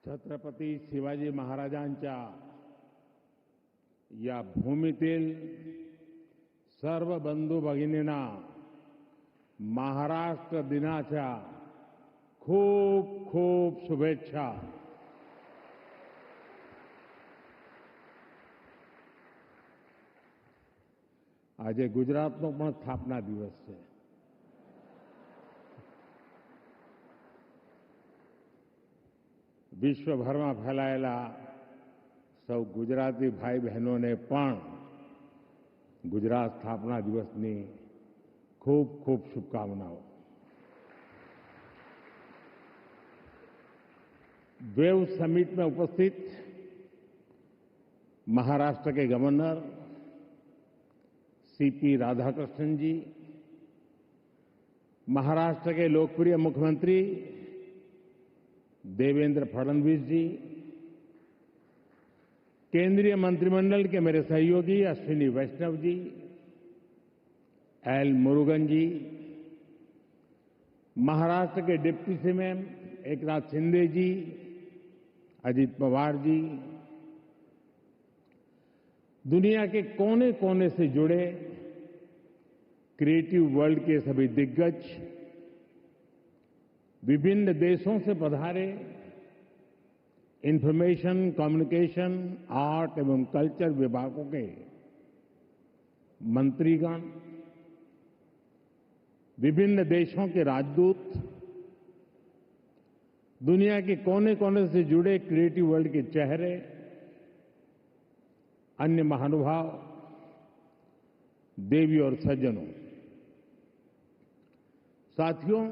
छत्रपती शिवाजी महाराजांच्या या भूमीतील सर्व बंधू भगिनींना महाराष्ट्र दिनाच्या खूप खूप शुभेच्छा. આજે ગુજરાતનો પણ સ્થાપના દિવસ છે. વિશ્વભરમાં ફેલાયેલા સૌ ગુજરાતી ભાઈ બહેનોને પણ ગુજરાત સ્થાપના દિવસની ખૂબ ખૂબ શુભકામનાઓ. वेव समिट में उपस्थित महाराष्ट्र के गवर्नर सीपी राधाकृष्णन जी, महाराष्ट्र के लोकप्रिय मुख्यमंत्री देवेंद्र फडणवीस जी, केंद्रीय मंत्रिमंडल के मेरे सहयोगी अश्विनी वैष्णव जी, एल मुरुगन जी, महाराष्ट्र के डिप्टी सीएम एकनाथ शिंदे जी, अजित पवार जी, दुनिया के कोने कोने से जुड़े क्रिएटिव वर्ल्ड के सभी दिग्गज, विभिन्न देशों से पधारे इंफॉर्मेशन, कम्युनिकेशन, आर्ट एवं कल्चर विभागों के मंत्रीगण, विभिन्न देशों के राजदूत, दुनिया के कोने कोने से जुड़े क्रिएटिव वर्ल्ड के चेहरे, अन्य महानुभाव, देवी और सज्जनों, साथियों,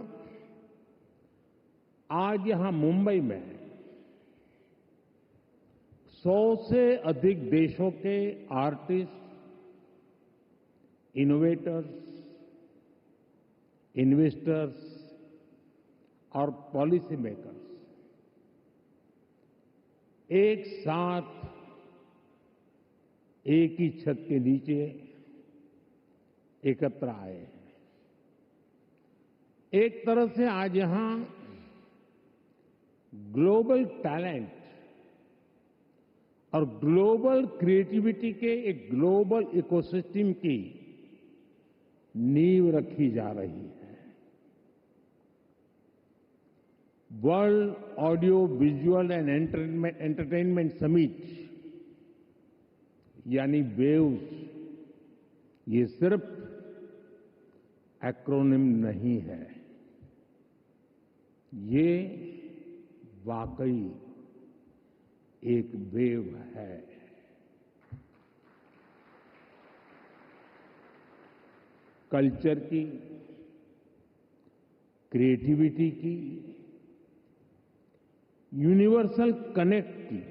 आज यहां मुंबई में 100 से अधिक देशों के आर्टिस्ट, इनोवेटर्स, इन्वेस्टर्स और पॉलिसी मेकर्स एक साथ एक ही छत के नीचे एकत्र आए हैं. एक तरह से आज यहां ग्लोबल टैलेंट और ग्लोबल क्रिएटिविटी के एक ग्लोबल इकोसिस्टम की नींव रखी जा रही है. World audio visual and entertainment summit यानी वेव्स, ये सिर्फ एक्रोनिम नहीं है, ये वाकई एक वेव है. कल्चर की, क्रिएटिविटी की, यूनिवर्सल कनेक्ट की,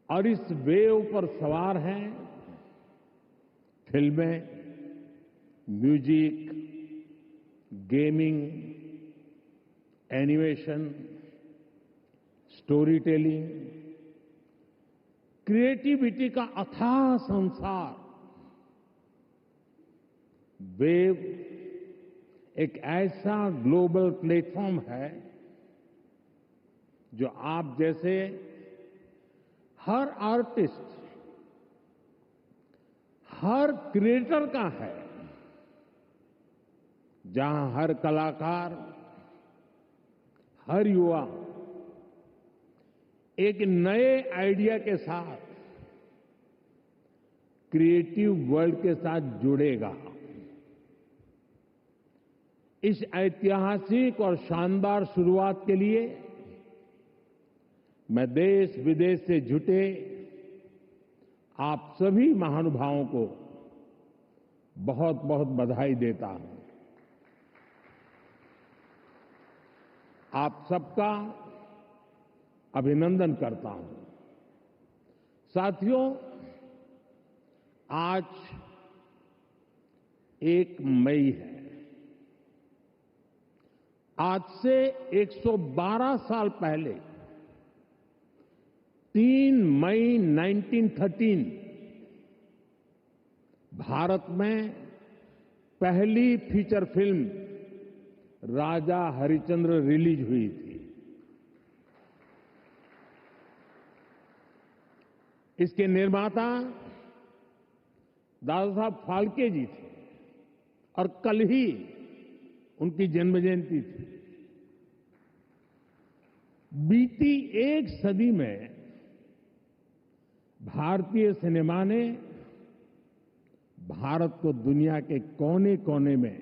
और इस वेव पर सवार हैं फिल्में, music, gaming, animation, story telling, creativity का अथाह संसार. वेव एक ऐसा ग्लोबल प्लेटफॉर्म है जो आप जैसे हर आर्टिस्ट, हर क्रिएटर का है, जहां हर कलाकार, हर युवा एक नए आइडिया के साथ क्रिएटिव वर्ल्ड के साथ जुड़ेगा. इस ऐतिहासिक और शानदार शुरुआत के लिए मैं देश विदेश से जुटे आप सभी महानुभावों को बहुत बहुत बधाई देता हूं. आप सबका अभिनंदन करता हूं. साथियों, आज 1 मई है. आज से 112 साल पहले 3 मई 1913 भारत में पहली फीचर फिल्म राजा हरिश्चंद्र रिलीज हुई थी. इसके निर्माता दादा साहब फाल्के जी थे और कल ही उनकी जन्म जयंती थी। बीती एक सदी में भारतीय सिनेमा ने भारत को दुनिया के कोने कोने में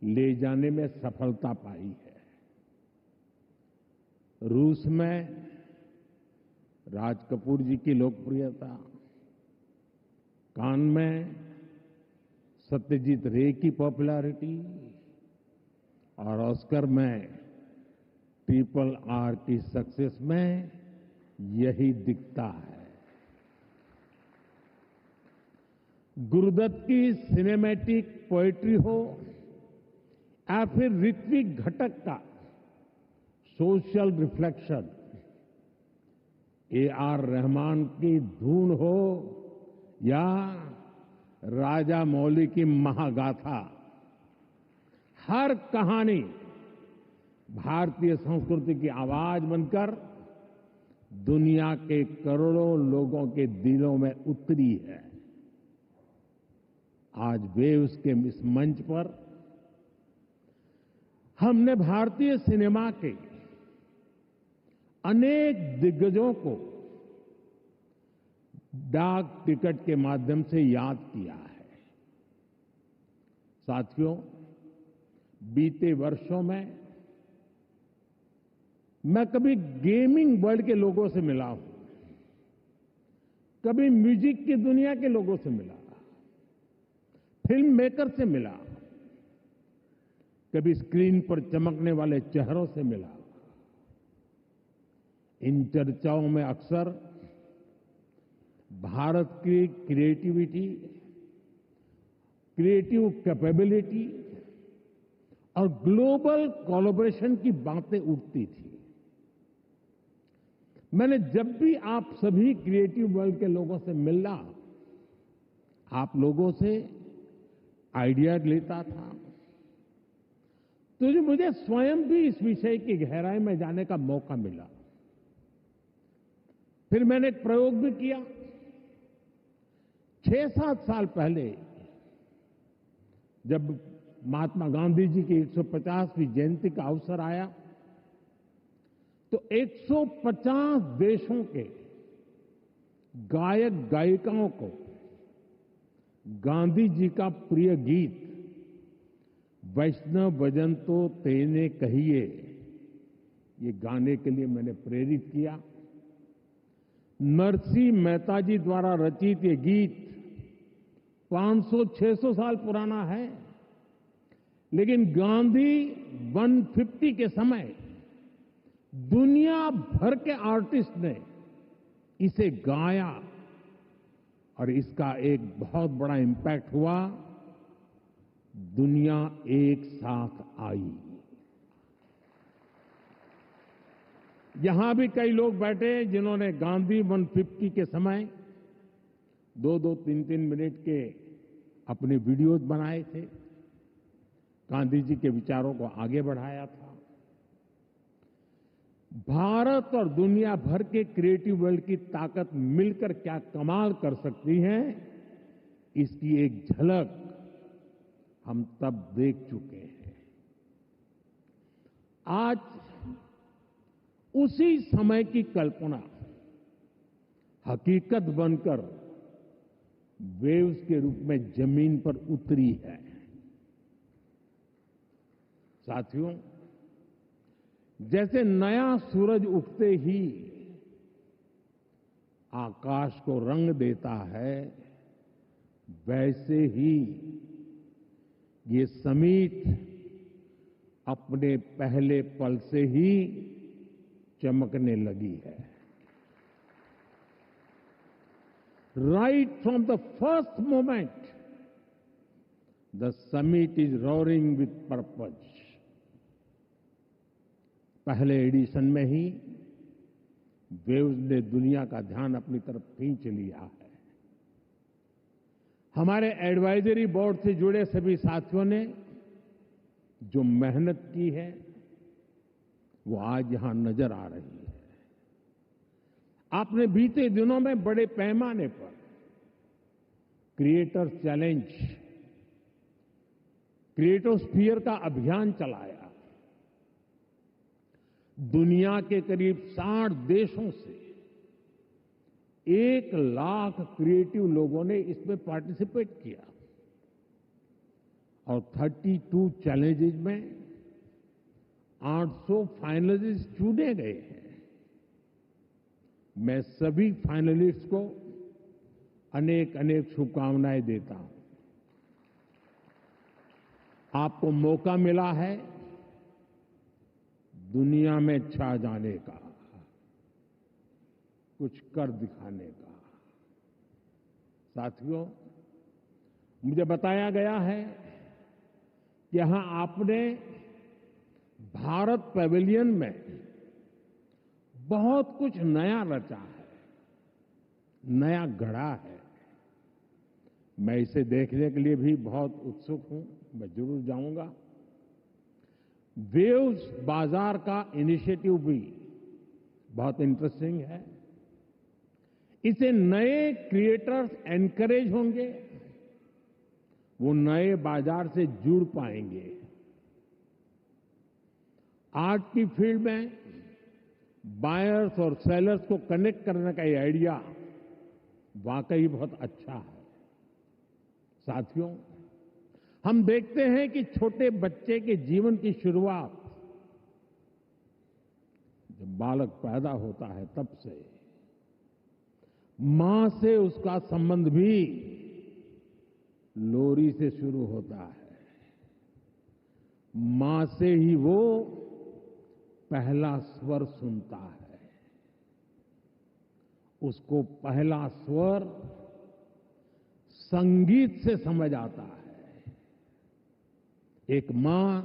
ले जाने में सफलता पाई है। रूस में राज कपूर जी की लोकप्रियता, कान में सत्यजीत रे की पॉपुलैरिटी और ऑस्कर में RRR की सक्सेस में यही दिखता है। गुरुदत्त की सिनेमैटिक पोएट्री हो या फिर ऋत्विक घटक का सोशल रिफ्लेक्शन, AR रहमान की धून हो या राजा मौली की महागाथा, हर कहानी भारतीय संस्कृति की आवाज बनकर दुनिया के करोड़ों लोगों के दिलों में उतरी है। आज वेव्स के इस मंच पर हमने भारतीय सिनेमा के अनेक दिग्गजों को डाक टिकट के माध्यम से याद किया है। साथियों, बीते वर्षों में मैं कभी गेमिंग वर्ल्ड के लोगों से मिला हूं, कभी म्यूजिक की दुनिया के लोगों से मिला, फिल्म मेकर से मिला, कभी स्क्रीन पर चमकने वाले चेहरों से मिला। इन चर्चाओं में अक्सर भारत की क्रिएटिविटी, क्रिएटिव कैपेबिलिटी और ग्लोबल कोलैबोरेशन की बातें उठती थी। मैंने जब भी आप सभी क्रिएटिव वर्ल्ड के लोगों से मिला, आप लोगों से आइडिया लेता था, तो मुझे स्वयं भी इस विषय की गहराई में जाने का मौका मिला। फिर मैंने एक प्रयोग भी किया। 6-7 साल पहले जब महात्मा गांधी जी की 150वीं जयंती का अवसर आया, तो 150 देशों के गायक गायिकाओं को गांधी जी का प्रिय गीत वैष्णव भजन तो तेने कहिए, ये गाने के लिए मैंने प्रेरित किया। नरसिंह मेहता जी द्वारा रचित ये गीत 500-600 साल पुराना है, लेकिन गांधी 150 के समय दुनिया भर के आर्टिस्ट ने इसे गाया और इसका एक बहुत बड़ा इम्पैक्ट हुआ। दुनिया एक साथ आई। यहां भी कई लोग बैठे जिन्होंने गांधी 150 के समय 2-2, 3-3 मिनट के अपने वीडियोज बनाए थे, गांधी जी के विचारों को आगे बढ़ाया था। भारत और दुनिया भर के क्रिएटिव वर्ल्ड की ताकत मिलकर क्या कमाल कर सकती है, इसकी एक झलक हम तब देख चुके हैं। आज उसी समय की कल्पना हकीकत बनकर वेव्स के रूप में जमीन पर उतरी है। साथियों, जैसे नया सूरज उगते ही आकाश को रंग देता है, वैसे ही ये समीट अपने पहले पल से ही चमकने लगी है। Right from the first moment the summit is roaring with purpose. पहले एडिशन में ही वेव्स ने दुनिया का ध्यान अपनी तरफ खींच लिया है। हमारे एडवाइजरी बोर्ड से जुड़े सभी साथियों ने जो मेहनत की है वो आज यहां नजर आ रही है। आपने बीते दिनों में बड़े पैमाने पर क्रिएटर चैलेंज, क्रिएटोस्फीयर का अभियान चलाया। दुनिया के करीब 60 देशों से 1 लाख क्रिएटिव लोगों ने इसमें पार्टिसिपेट किया और 32 चैलेंजेस में 800 फाइनलिस्ट चुने गए हैं। मैं सभी फाइनलिस्ट को अनेक अनेक शुभकामनाएं देता हूं। आपको मौका मिला है दुनिया में छा जाने का, कुछ कर दिखाने का। साथियों, मुझे बताया गया है कि यहां आपने भारत पैवेलियन में बहुत कुछ नया रचा है, नया गढ़ा है। मैं इसे देखने के लिए भी बहुत उत्सुक हूं, मैं जरूर जाऊंगा। वेव्स बाजार का इनिशिएटिव भी बहुत इंटरेस्टिंग है। इसे नए क्रिएटर्स एनकरेज होंगे, वो नए बाजार से जुड़ पाएंगे। आर्ट की फील्ड में बायर्स और सेलर्स को कनेक्ट करने का ये आइडिया वाकई बहुत अच्छा है। साथियों, हम देखते हैं कि छोटे बच्चे के जीवन की शुरुआत जब बालक पैदा होता है तब से मां से उसका संबंध भी लोरी से शुरू होता है। मां से ही वो पहला स्वर सुनता है। उसको पहला स्वर संगीत से समझ आता है। एक मां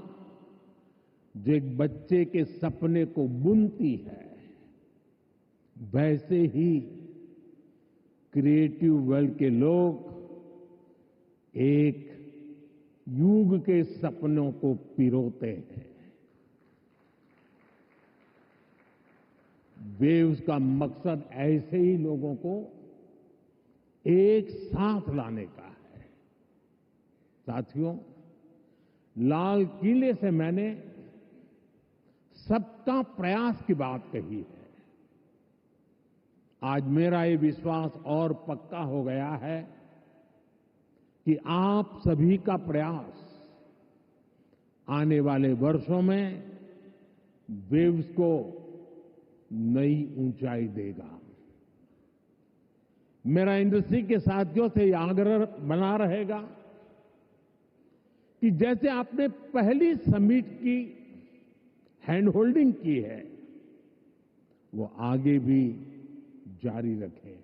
जो एक बच्चे के सपने को बुनती है, वैसे ही क्रिएटिव वर्ल्ड के लोग एक युग के सपनों को पिरोते हैं। वेव्स का मकसद ऐसे ही लोगों को एक साथ लाने का है। साथियों, लाल किले से मैंने सबका प्रयास की बात कही है। आज मेरा ये विश्वास और पक्का हो गया है कि आप सभी का प्रयास आने वाले वर्षों में वेव्स को नई ऊंचाई देगा। मेरा इंडस्ट्री के साथियों से यह आग्रह बना रहेगा कि जैसे आपने पहली समिट की हैंड होल्डिंग की है, वो आगे भी जारी रखें।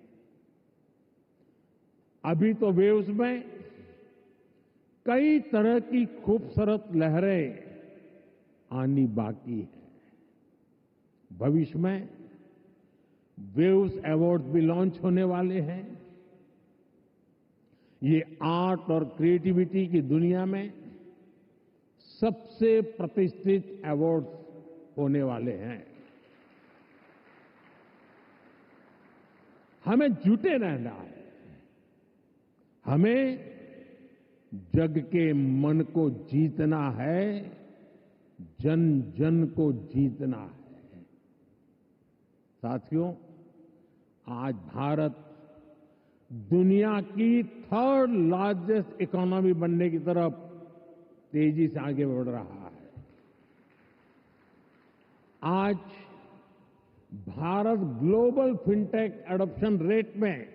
अभी तो वेव्स में कई तरह की खूबसूरत लहरें आनी बाकी है। भविष्य में वेव्स अवार्ड भी लॉन्च होने वाले हैं। ये आर्ट और क्रिएटिविटी की दुनिया में सबसे प्रतिष्ठित अवार्ड्स होने वाले हैं। हमें जुटे रहना है। हमें जग के मन को जीतना है, जन जन को जीतना है। साथियों, आज भारत दुनिया की 3rd लार्जेस्ट इकोनॉमी बनने की तरफ तेजी से आगे बढ़ रहा है। आज Bharat global fintech adoption rate में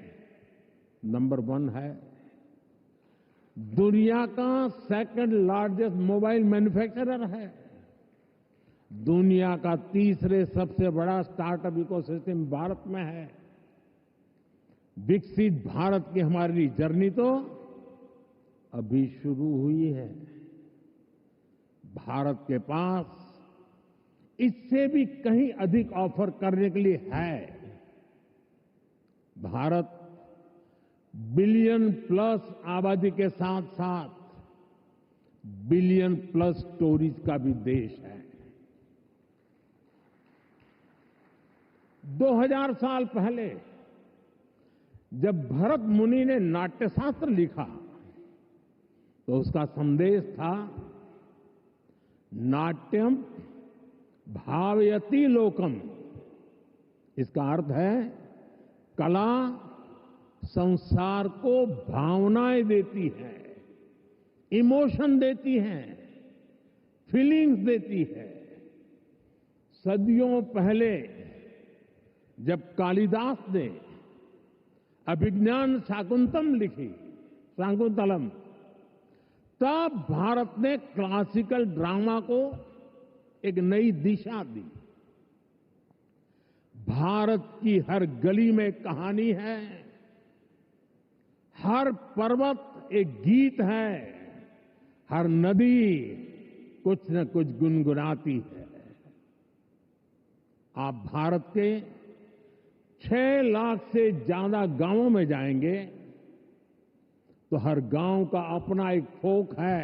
नंबर 1 है। दुनिया का 2nd लार्जेस्ट मोबाइल मैन्युफैक्चरर है। दुनिया का 3रे सबसे बड़ा स्टार्टअप इकोसिस्टम भारत में है। विकसित भारत की हमारी जर्नी तो अभी शुरू हुई है। भारत के पास इससे भी कहीं अधिक ऑफर करने के लिए है। भारत बिलियन प्लस आबादी के साथ साथ बिलियन प्लस स्टोरीज का भी देश है। 2000 साल पहले जब भरत मुनि ने नाट्यशास्त्र लिखा तो उसका संदेश था नाट्यम भावयति लोकम। इसका अर्थ है कला संसार को भावनाएं देती है, इमोशन देती है, फीलिंग्स देती है। सदियों पहले जब कालिदास ने अभिज्ञान शाकुंतलम लिखी, शाकुंतलम, तब भारत ने क्लासिकल ड्रामा को एक नई दिशा दी। भारत की हर गली में कहानी है, हर पर्वत एक गीत है, हर नदी कुछ न कुछ गुनगुनाती है। आप भारत के 6 लाख से ज्यादा गांवों में जाएंगे तो हर गांव का अपना एक फोक है,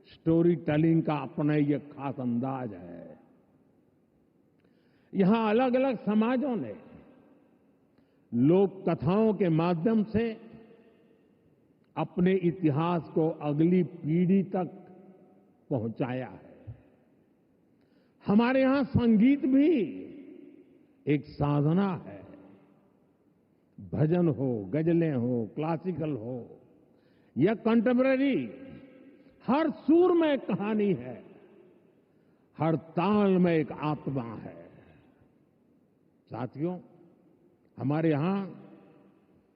स्टोरी टेलिंग का अपना ही एक खास अंदाज है। यहां अलग अलग समाजों ने लोक कथाओं के माध्यम से अपने इतिहास को अगली पीढ़ी तक पहुंचाया है। हमारे यहां संगीत भी एक साधना है। भजन हो, गजलें हो, क्लासिकल हो या कंटेम्पररी, हर सुर में एक कहानी है, हर ताल में एक आत्मा है। साथियों, हमारे यहां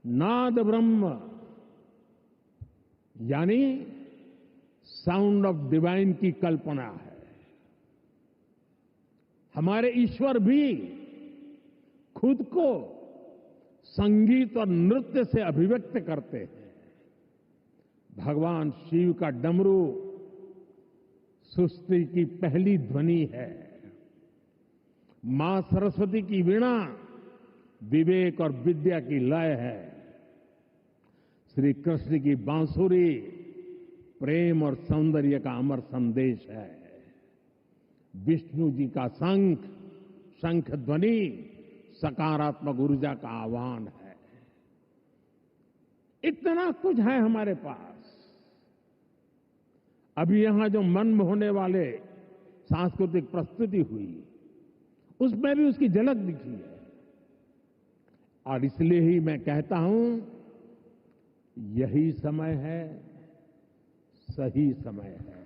नाद ब्रह्म यानी साउंड ऑफ डिवाइन की कल्पना है। हमारे ईश्वर भी खुद को संगीत और नृत्य से अभिव्यक्त करते हैं। भगवान शिव का डमरू सृष्टि की पहली ध्वनि है। मां सरस्वती की वीणा विवेक और विद्या की लय है। श्री कृष्ण की बांसुरी प्रेम और सौंदर्य का अमर संदेश है। विष्णु जी का शंख ध्वनि सकारात्मक ऊर्जा का आह्वान है। इतना कुछ है हमारे पास। अभी यहां जो मन मोहने वाले सांस्कृतिक प्रस्तुति हुई, उसमें भी उसकी झलक दिखी है। और इसलिए ही मैं कहता हूं, यही समय है, सही समय है।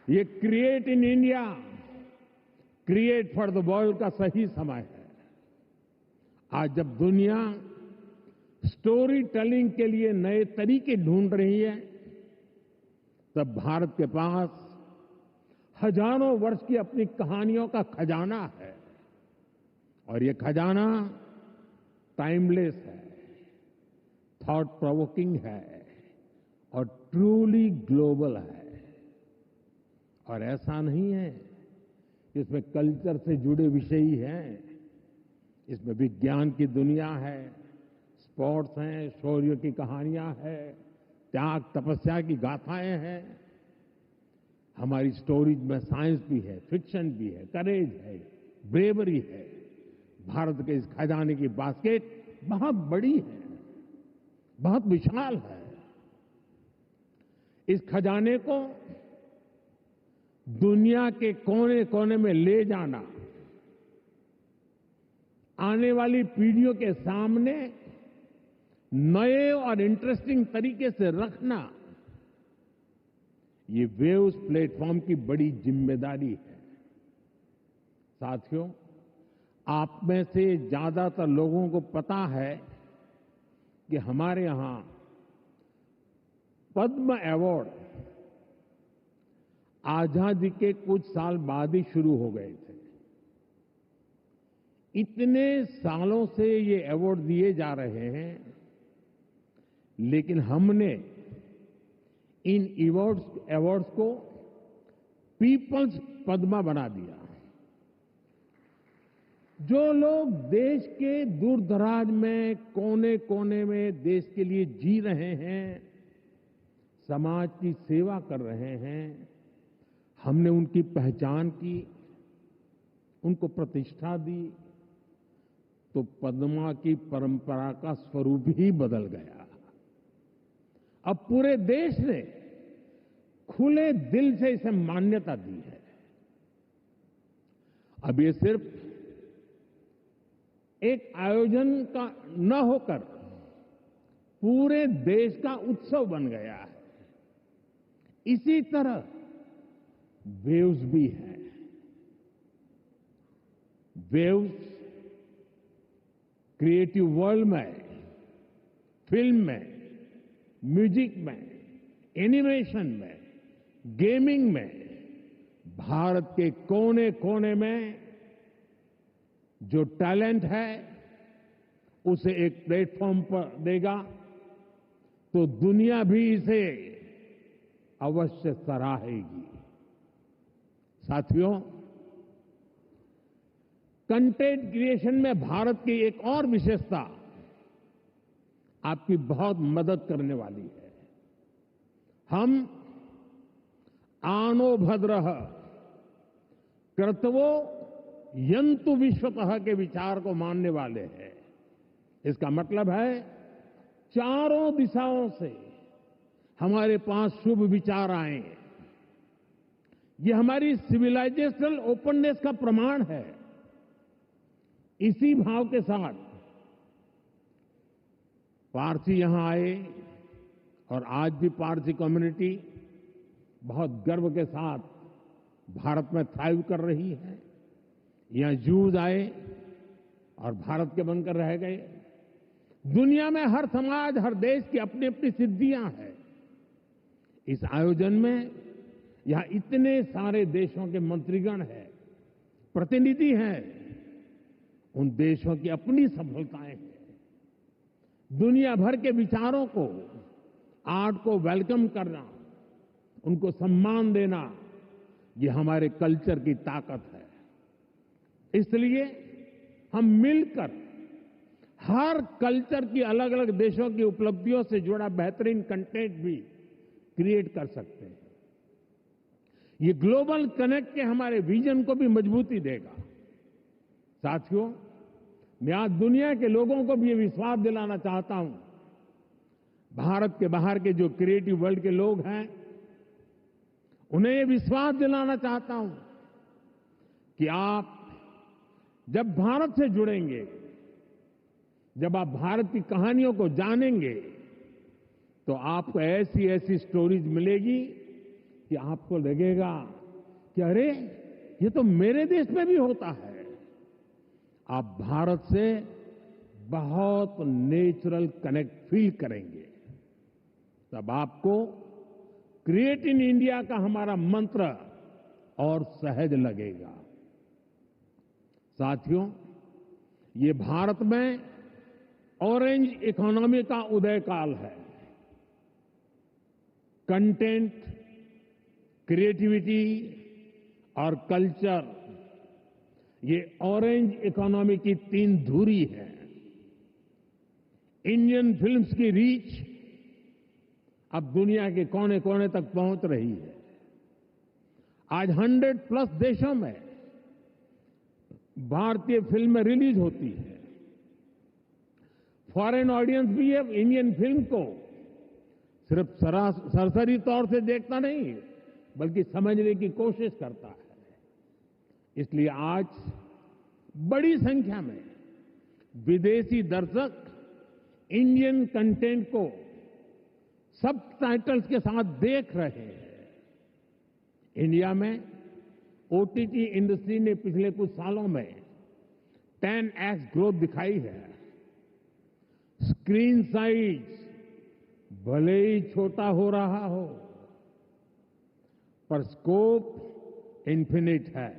ये create in India, create for the world का सही समय है। आज जब दुनिया स्टोरी टेलिंग के लिए नए तरीके ढूंढ रही है, तब भारत के पास हजारों वर्ष की अपनी कहानियों का खजाना है। और ये खजाना टाइमलेस है, थॉट प्रोवोकिंग है और ट्रूली ग्लोबल है। और ऐसा नहीं है इसमें कल्चर से जुड़े विषय ही हैं। इसमें विज्ञान की दुनिया है, स्पोर्ट्स हैं, शौर्य की कहानियां हैं, त्याग तपस्या की गाथाएं हैं। हमारी स्टोरीज में साइंस भी है, फिक्शन भी है, करेज है, ब्रेवरी है। भारत के इस खजाने की बास्केट बहुत बड़ी है, बहुत विशाल है। इस खजाने को दुनिया के कोने कोने में ले जाना, आने वाली पीढ़ियों के सामने नए और इंटरेस्टिंग तरीके से रखना, ये वेव्स प्लेटफॉर्म की बड़ी जिम्मेदारी है। साथियों, आप में से ज्यादातर लोगों को पता है कि हमारे यहां पद्म अवार्ड आजादी के कुछ साल बाद ही शुरू हो गए थे। इतने सालों से ये अवार्ड दिए जा रहे हैं, लेकिन हमने इन अवार्ड्स को पीपल्स पद्मा बना दिया। जो लोग देश के दूर दराज में, कोने कोने में देश के लिए जी रहे हैं, समाज की सेवा कर रहे हैं, हमने उनकी पहचान की, उनको प्रतिष्ठा दी, तो पद्मा की परंपरा का स्वरूप ही बदल गया। अब पूरे देश ने खुले दिल से इसे मान्यता दी है। अब ये सिर्फ एक आयोजन का न होकर पूरे देश का उत्सव बन गया है। इसी तरह वेव्स भी है। वेव्स क्रिएटिव वर्ल्ड में, फिल्म में, म्यूजिक में, एनिमेशन में, गेमिंग में भारत के कोने कोने में जो टैलेंट है उसे एक प्लेटफॉर्म पर देगा तो दुनिया भी इसे अवश्य सराहेगी। साथियों, कंटेंट क्रिएशन में भारत की एक और विशेषता आपकी बहुत मदद करने वाली है। हम आनो भद्रः कर्तवो यंतु विश्वतः के विचार को मानने वाले हैं। इसका मतलब है चारों दिशाओं से हमारे पास शुभ विचार आए। ये हमारी सिविलाइजेशनल ओपननेस का प्रमाण है। इसी भाव के साथ पारसी यहां आए और आज भी पारसी कम्युनिटी बहुत गर्व के साथ भारत में थ्राइव कर रही है। यहां जूज आए और भारत के बनकर रह गए। दुनिया में हर समाज, हर देश की अपनी अपनी सिद्धियां हैं। इस आयोजन में यहां इतने सारे देशों के मंत्रीगण हैं, प्रतिनिधि हैं। उन देशों की अपनी सफलताएं हैं। दुनिया भर के विचारों को, आर्ट को वेलकम करना, उनको सम्मान देना, ये हमारे कल्चर की ताकत है। इसलिए हम मिलकर हर कल्चर की अलग अलग देशों की उपलब्धियों से जुड़ा बेहतरीन कंटेंट भी क्रिएट कर सकते हैं। ये ग्लोबल कनेक्ट के हमारे विजन को भी मजबूती देगा। साथियों, मैं आज दुनिया के लोगों को भी ये विश्वास दिलाना चाहता हूं, भारत के बाहर के जो क्रिएटिव वर्ल्ड के लोग हैं, उन्हें ये विश्वास दिलाना चाहता हूं कि आप जब भारत से जुड़ेंगे, जब आप भारत की कहानियों को जानेंगे, तो आपको ऐसी ऐसी स्टोरीज मिलेगी कि आपको लगेगा कि अरे, ये तो मेरे देश में भी होता है। आप भारत से बहुत नेचुरल कनेक्ट फील करेंगे। तब आपको क्रिएट इन इंडिया का हमारा मंत्र और सहज लगेगा। साथियों, ये भारत में ऑरेंज इकोनॉमी का उदय काल है। कंटेंट, क्रिएटिविटी और कल्चर, ये ऑरेंज इकोनॉमी की तीन धुरी है। इंडियन फिल्म्स की रीच अब दुनिया के कोने कोने तक पहुंच रही है। आज 100+ देशों में भारतीय फिल्में रिलीज होती है। फॉरेन ऑडियंस भी अब इंडियन फिल्म को सिर्फ सरसरी तौर से देखता नहीं, बल्कि समझने की कोशिश करता है। इसलिए आज बड़ी संख्या में विदेशी दर्शक इंडियन कंटेंट को सबटाइटल्स के साथ देख रहे हैं। इंडिया में ओटीटी इंडस्ट्री ने पिछले कुछ सालों में 10x ग्रोथ दिखाई है। स्क्रीन साइज भले ही छोटा हो रहा हो, पर स्कोप इन्फिनिट है।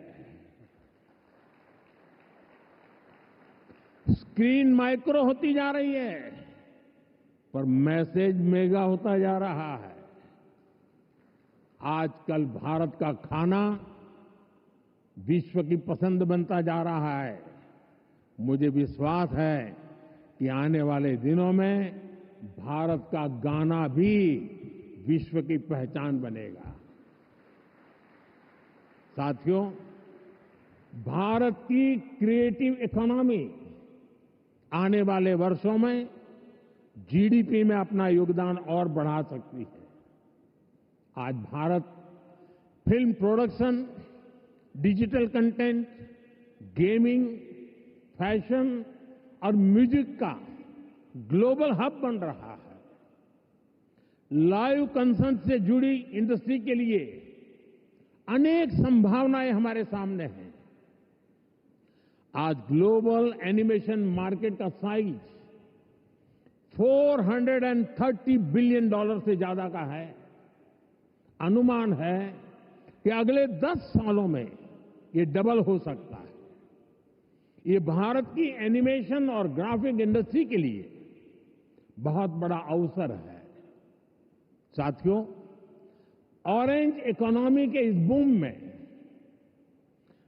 स्क्रीन माइक्रो होती जा रही है, पर मैसेज मेगा होता जा रहा है। आजकल भारत का खाना विश्व की पसंद बनता जा रहा है। मुझे विश्वास है कि आने वाले दिनों में भारत का गाना भी विश्व की पहचान बनेगा। साथियों, भारत की क्रिएटिव इकोनॉमी आने वाले वर्षों में जीडीपी में अपना योगदान और बढ़ा सकती है। आज Bharat film production, digital content, gaming, fashion और म्यूजिक का ग्लोबल हब बन रहा है। लाइव कंसर्ट से जुड़ी इंडस्ट्री के लिए अनेक संभावनाएं हमारे सामने हैं। आज ग्लोबल एनिमेशन मार्केट का साइज $430 बिलियन से ज्यादा का है। अनुमान है कि अगले 10 सालों में ये डबल हो सकता है। ये भारत की एनिमेशन और ग्राफिक इंडस्ट्री के लिए बहुत बड़ा अवसर है। साथियों, ऑरेंज इकोनॉमी के इस बूम में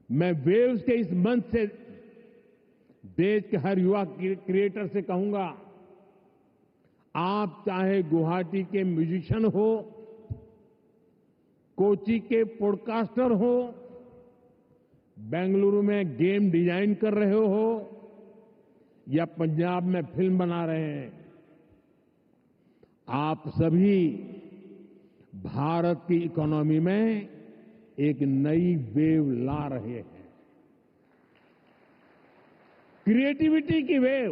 मैं वेव्स के इस मंच से देश के हर युवा क्रिएटर से कहूंगा, आप चाहे गुवाहाटी के म्यूजिशियन हो, कोची के पॉडकास्टर हो, बेंगलुरु में गेम डिजाइन कर रहे हो या पंजाब में फिल्म बना रहे हैं, आप सभी भारत की इकोनॉमी में एक नई वेव ला रहे हैं। क्रिएटिविटी की वेव,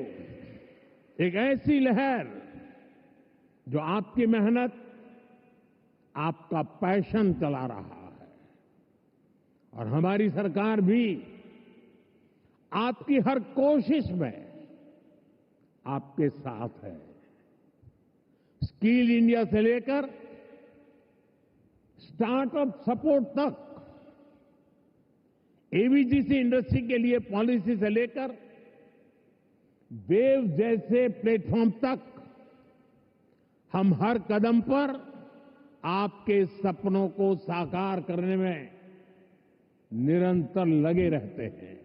एक ऐसी लहर जो आपकी मेहनत, आपका पैशन चला रहा है। और हमारी सरकार भी आपकी हर कोशिश में आपके साथ है। स्किल इंडिया से लेकर स्टार्टअप सपोर्ट तक, एवीजीसी इंडस्ट्री के लिए पॉलिसी से लेकर वेव जैसे प्लेटफॉर्म तक, हम हर कदम पर आपके सपनों को साकार करने में निरंतर लगे रहते हैं।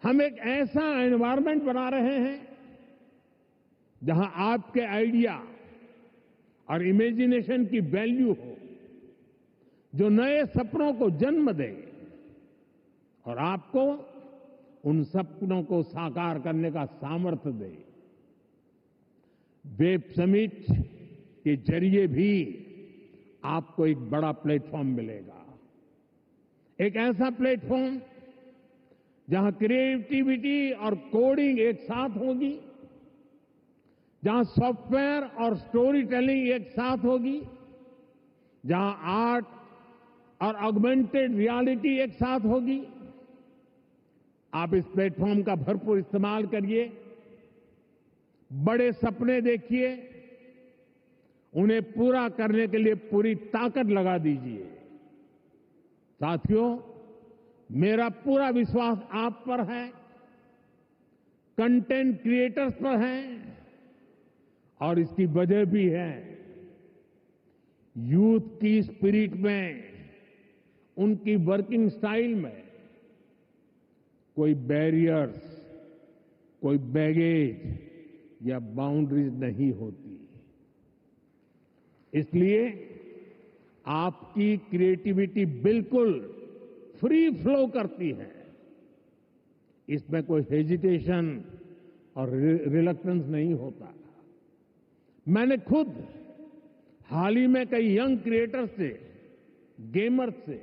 हम एक ऐसा एनवायरनमेंट बना रहे हैं जहां आपके आइडिया और इमेजिनेशन की वैल्यू हो, जो नए सपनों को जन्म दे और आपको उन सपनों को साकार करने का सामर्थ्य दे। वेब समिट के जरिए भी आपको एक बड़ा प्लेटफॉर्म मिलेगा। एक ऐसा प्लेटफॉर्म जहां क्रिएटिविटी और कोडिंग एक साथ होगी, जहां सॉफ्टवेयर और स्टोरी टेलिंग एक साथ होगी, जहां आर्ट और ऑगमेंटेड रियलिटी एक साथ होगी। आप इस प्लेटफॉर्म का भरपूर इस्तेमाल करिए, बड़े सपने देखिए, उन्हें पूरा करने के लिए पूरी ताकत लगा दीजिए। साथियों, मेरा पूरा विश्वास आप पर है, कंटेंट क्रिएटर्स पर है, और इसकी वजह भी है यूथ की स्पिरिट में, उनकी वर्किंग स्टाइल में कोई बैरियर्स, कोई बैगेज या बाउंड्रीज नहीं होती। इसलिए आपकी क्रिएटिविटी बिल्कुल फ्री फ्लो करती है। इसमें कोई हेजिटेशन और रिलक्टेंस नहीं होता। मैंने खुद हाल ही में कई यंग क्रिएटर्स से, गेमर्स से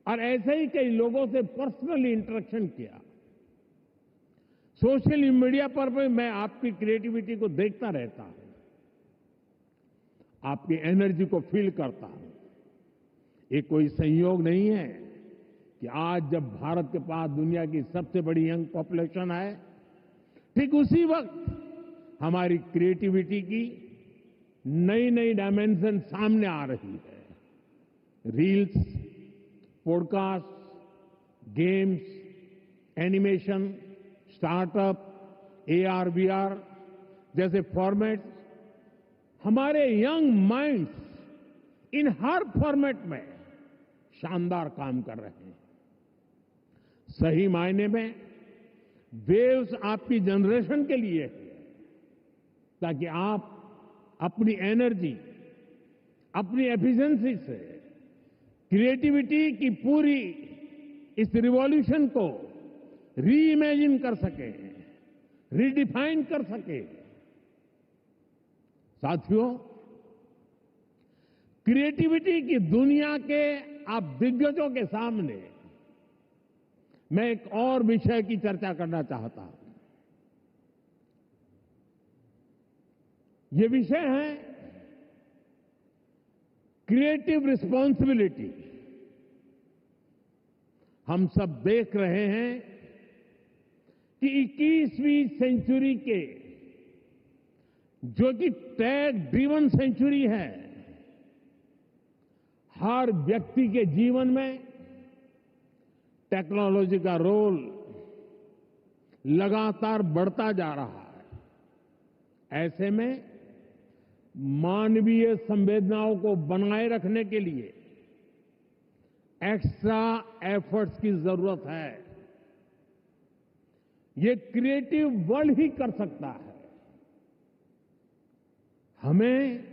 और ऐसे ही कई लोगों से पर्सनली इंटरेक्शन किया। सोशल मीडिया पर भी मैं आपकी क्रिएटिविटी को देखता रहता हूं, आपकी एनर्जी को फील करता हूं। ये कोई संयोग नहीं है कि आज जब भारत के पास दुनिया की सबसे बड़ी यंग पॉपुलेशन है, ठीक उसी वक्त हमारी क्रिएटिविटी की नई नई डायमेंशन सामने आ रही है। Reels, podcast, games, animation, startup, AR, VR जैसे फॉर्मेट्स, हमारे यंग माइंड्स इन हर फॉर्मेट में शानदार काम कर रहे हैं। सही मायने में वेव्स आपकी जनरेशन के लिए है, ताकि आप अपनी एनर्जी, अपनी एफिशिएंसी से क्रिएटिविटी की पूरी इस रिवॉल्यूशन को री इमेजिन कर सके, रीडिफाइन कर सके। साथियों, क्रिएटिविटी की दुनिया के आप दिग्गजों के सामने मैं एक और विषय की चर्चा करना चाहता हूं। ये विषय है क्रिएटिव रिस्पॉन्सिबिलिटी। हम सब देख रहे हैं कि 21वीं सेंचुरी के जो कि टेक ड्रिवन सेंचुरी है, हर व्यक्ति के जीवन में टेक्नोलॉजी का रोल लगातार बढ़ता जा रहा है। ऐसे में मानवीय संवेदनाओं को बनाए रखने के लिए एक्स्ट्रा एफर्ट्स की जरूरत है। ये क्रिएटिव वर्ल्ड ही कर सकता है। हमें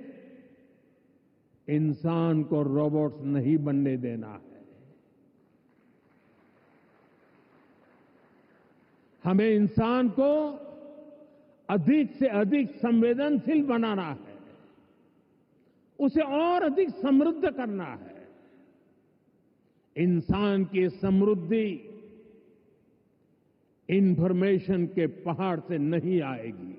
इंसान को रोबोट्स नहीं बनने देना है। हमें इंसान को अधिक से अधिक संवेदनशील बनाना है, उसे और अधिक समृद्ध करना है। इंसान की समृद्धि इंफॉर्मेशन के पहाड़ से नहीं आएगी।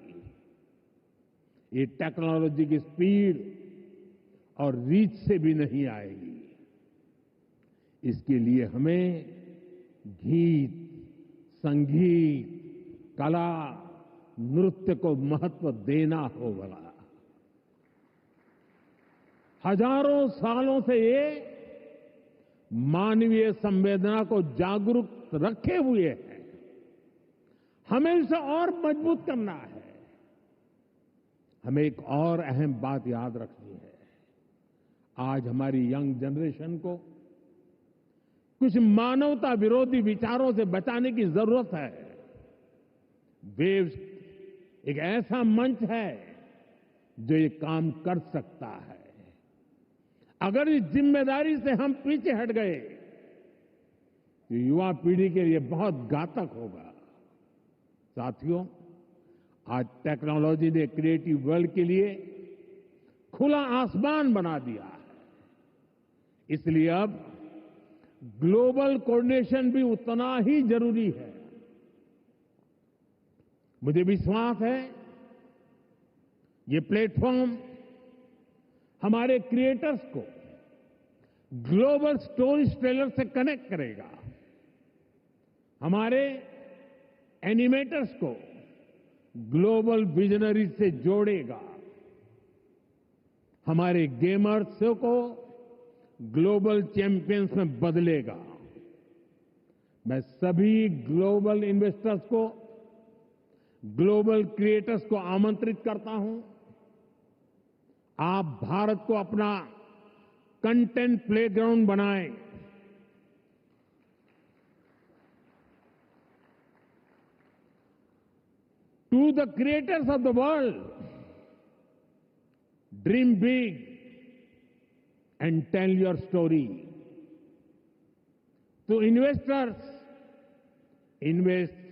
ये टेक्नोलॉजी की स्पीड और रीच से भी नहीं आएगी। इसके लिए हमें गीत, संगीत, कला, नृत्य को महत्व देना होगा। हजारों सालों से ये मानवीय संवेदना को जागरूक रखे हुए है। हमें इसे और मजबूत करना है। हमें एक और अहम बात याद रखनी है। आज हमारी यंग जनरेशन को कुछ मानवता विरोधी विचारों से बचाने की जरूरत है। वेव्स एक ऐसा मंच है जो ये काम कर सकता है। अगर इस जिम्मेदारी से हम पीछे हट गए तो युवा पीढ़ी के लिए बहुत घातक होगा। साथियों, आज टेक्नोलॉजी ने क्रिएटिव वर्ल्ड के लिए खुला आसमान बना दिया है। इसलिए अब ग्लोबल कोऑर्डिनेशन भी उतना ही जरूरी है। मुझे विश्वास है ये प्लेटफॉर्म हमारे क्रिएटर्स को ग्लोबल स्टोरी टेलर से कनेक्ट करेगा, हमारे एनिमेटर्स को ग्लोबल विजनरी से जोड़ेगा, हमारे गेमर्स को ग्लोबल चैंपियंस में बदलेगा। मैं सभी ग्लोबल इन्वेस्टर्स को, ग्लोबल क्रिएटर्स को आमंत्रित करता हूं। आप भारत को अपना कंटेंट प्लेग्राउंड बनाएं। To the creators of the world, dream big and tell your story. To investors, invest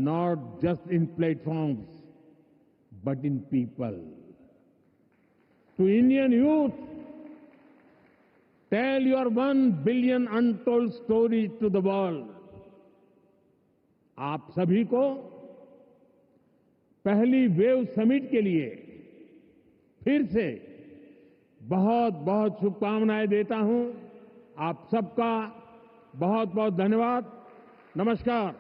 not just in platforms, but in people. To Indian youth, tell your 1 billion untold stories to the world. आप सभी को पहली wave summit के लिए फिर से बहुत बहुत शुभकामनाएं देता हूं। आप सबका बहुत बहुत धन्यवाद। नमस्कार।